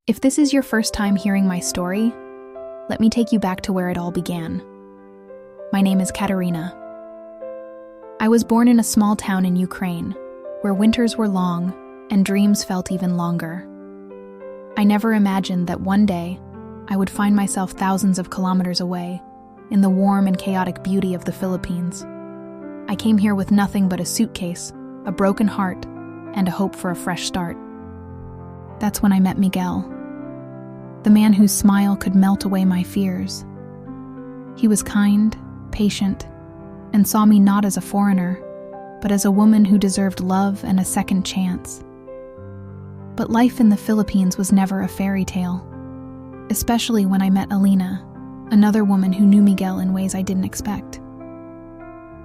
If this is your first time hearing my story, let me take you back to where it all began. My name is Kateryna. I was born in a small town in Ukraine, where winters were long and dreams felt even longer. I never imagined that one day I would find myself thousands of kilometers away, in the warm and chaotic beauty of the Philippines. I came here with nothing but a suitcase, a broken heart, and a hope for a fresh start. That's when I met Miguel, the man whose smile could melt away my fears. He was kind, patient, and saw me not as a foreigner, but as a woman who deserved love and a second chance. But life in the Philippines was never a fairy tale, especially when I met Alina, another woman who knew Miguel in ways I didn't expect.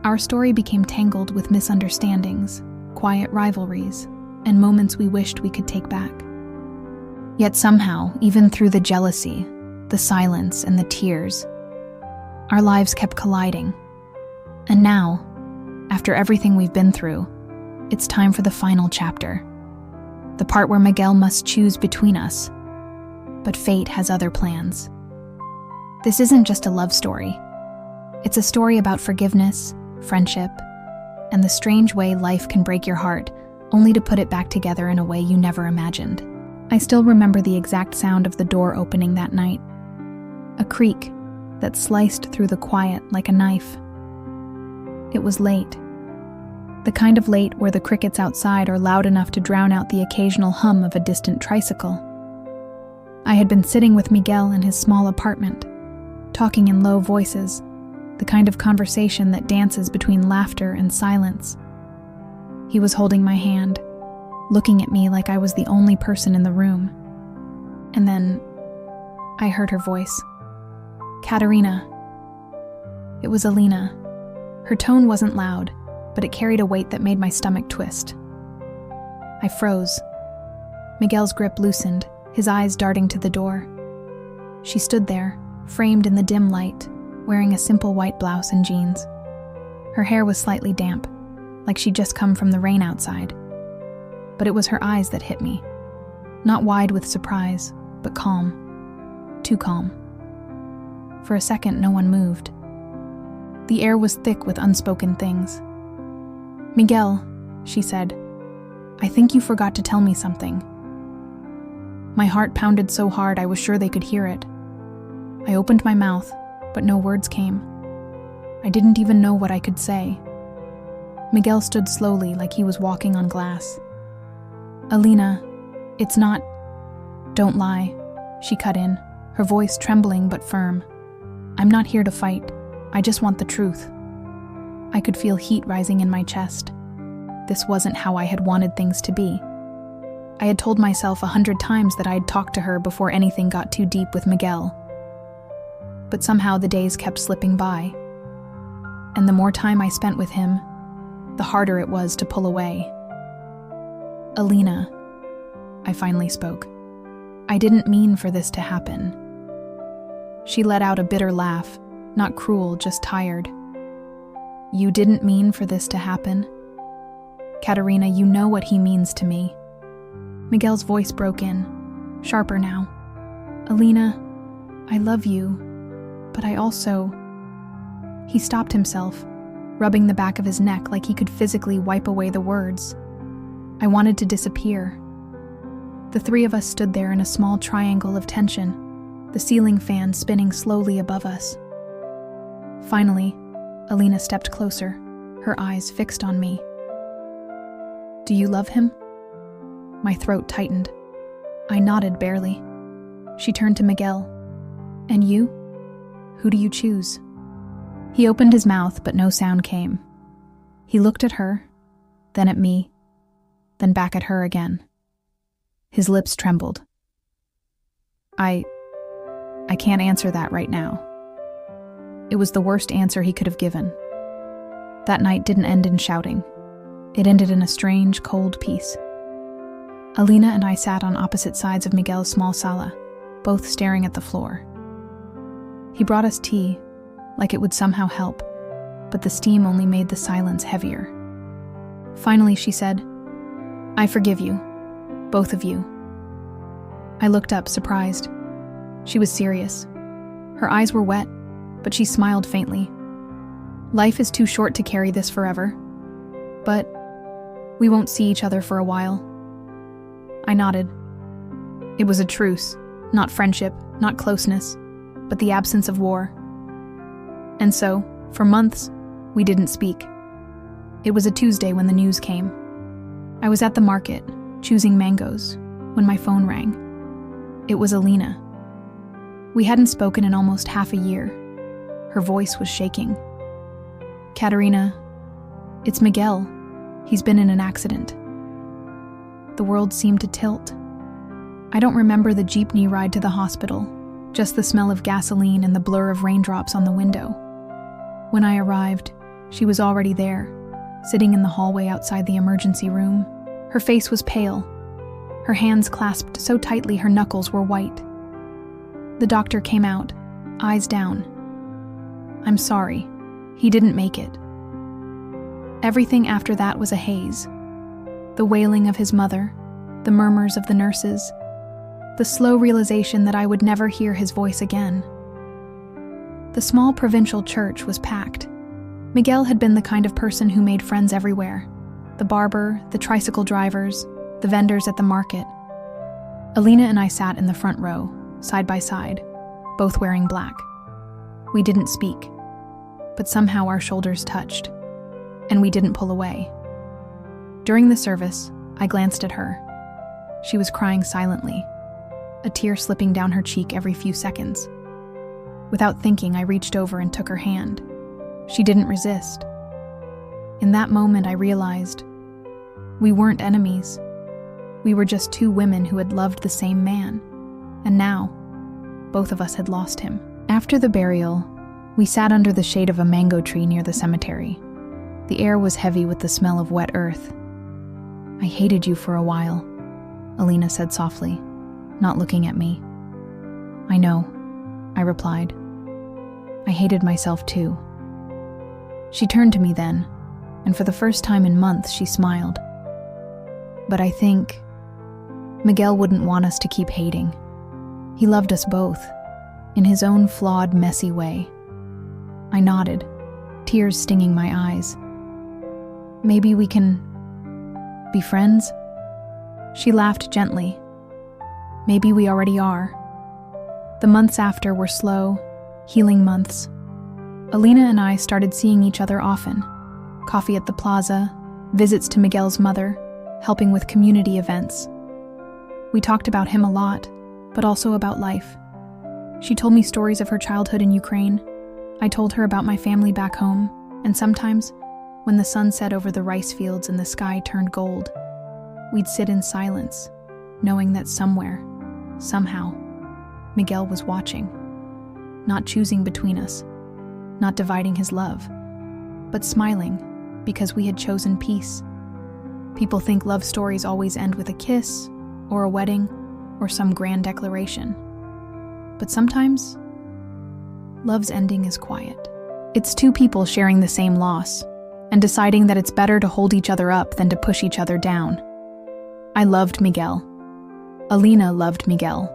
Our story became tangled with misunderstandings, quiet rivalries, and moments we wished we could take back. Yet somehow, even through the jealousy, the silence, and the tears, our lives kept colliding. And now, after everything we've been through, it's time for the final chapter. The part where Miguel must choose between us. But fate has other plans. This isn't just a love story. It's a story about forgiveness, friendship, and the strange way life can break your heart, only to put it back together in a way you never imagined. I still remember the exact sound of the door opening that night. A creak that sliced through the quiet like a knife. It was late. The kind of late where the crickets outside are loud enough to drown out the occasional hum of a distant tricycle. I had been sitting with Miguel in his small apartment, talking in low voices, the kind of conversation that dances between laughter and silence. He was holding my hand, looking at me like I was the only person in the room. And then I heard her voice. Kateryna. It was Alina. Her tone wasn't loud, but it carried a weight that made my stomach twist. I froze. Miguel's grip loosened, his eyes darting to the door. She stood there, framed in the dim light, wearing a simple white blouse and jeans. Her hair was slightly damp, like she'd just come from the rain outside. But it was her eyes that hit me. Not wide with surprise, but calm. Too calm. For a second, no one moved. The air was thick with unspoken things. "Miguel," she said, "I think you forgot to tell me something." My heart pounded so hard I was sure they could hear it. I opened my mouth, but no words came. I didn't even know what I could say. Miguel stood slowly like he was walking on glass. "Alina, it's not..." "Don't lie," she cut in, her voice trembling but firm. "I'm not here to fight. I just want the truth." I could feel heat rising in my chest. This wasn't how I had wanted things to be. I had told myself 100 times that I'd talk to her before anything got too deep with Miguel. But somehow the days kept slipping by. And the more time I spent with him, the harder it was to pull away. "Alina," I finally spoke. "I didn't mean for this to happen." She let out a bitter laugh, not cruel, just tired. "You didn't mean for this to happen? Kateryna, you know what he means to me." Miguel's voice broke in, sharper now. "Alina, I love you, but I also..." He stopped himself, rubbing the back of his neck like he could physically wipe away the words. I wanted to disappear. The three of us stood there in a small triangle of tension, the ceiling fan spinning slowly above us. Finally, Alina stepped closer, her eyes fixed on me. "Do you love him?" My throat tightened. I nodded barely. She turned to Miguel. "And you? Who do you choose?" He opened his mouth, but no sound came. He looked at her, then at me, then back at her again. His lips trembled. I can't answer that right now." It was the worst answer he could have given. That night didn't end in shouting. It ended in a strange, cold peace. Alina and I sat on opposite sides of Miguel's small sala, both staring at the floor. He brought us tea, like it would somehow help, but the steam only made the silence heavier. Finally, she said, "I forgive you, both of you." I looked up, surprised. She was serious. Her eyes were wet, but she smiled faintly. Life is too short to carry this forever. But we won't see each other for a while. I nodded. It was a truce, not friendship, not closeness, but the absence of war. And so, for months, we didn't speak. It was a Tuesday when the news came. I was at the market, choosing mangoes, when my phone rang. It was Alina. We hadn't spoken in almost half a year. Her voice was shaking. "Kateryna, it's Miguel. He's been in an accident." The world seemed to tilt. I don't remember the jeepney ride to the hospital, just the smell of gasoline and the blur of raindrops on the window. When I arrived, she was already there, sitting in the hallway outside the emergency room. Her face was pale, her hands clasped so tightly her knuckles were white. The doctor came out, eyes down. "I'm sorry, he didn't make it." Everything after that was a haze. The wailing of his mother, the murmurs of the nurses, the slow realization that I would never hear his voice again. The small provincial church was packed. Miguel had been the kind of person who made friends everywhere. The barber, the tricycle drivers, the vendors at the market. Alina and I sat in the front row, side by side, both wearing black. We didn't speak, but somehow our shoulders touched, and we didn't pull away. During the service, I glanced at her. She was crying silently, a tear slipping down her cheek every few seconds. Without thinking, I reached over and took her hand. She didn't resist. In that moment, I realized we weren't enemies. We were just two women who had loved the same man, and now, both of us had lost him. After the burial, we sat under the shade of a mango tree near the cemetery. The air was heavy with the smell of wet earth. "I hated you for a while," Alina said softly, not looking at me. "I know," I replied. "I hated myself too." She turned to me then, and for the first time in months she smiled. "But I think Miguel wouldn't want us to keep hating. He loved us both, in his own flawed, messy way." I nodded, tears stinging my eyes. "Maybe we can be friends?" She laughed gently. "Maybe we already are." The months after were slow, healing months. Alina and I started seeing each other often. Coffee at the plaza, visits to Miguel's mother, helping with community events. We talked about him a lot, but also about life. She told me stories of her childhood in Ukraine. I told her about my family back home, and sometimes, when the sun set over the rice fields and the sky turned gold, we'd sit in silence, knowing that somewhere, somehow, Miguel was watching, not choosing between us, not dividing his love, but smiling because we had chosen peace. People think love stories always end with a kiss, or a wedding, or some grand declaration. But sometimes, love's ending is quiet. It's two people sharing the same loss, and deciding that it's better to hold each other up than to push each other down. I loved Miguel. Alina loved Miguel.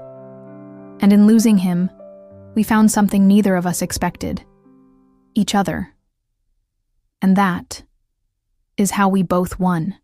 And in losing him, we found something neither of us expected: each other. And that is how we both won.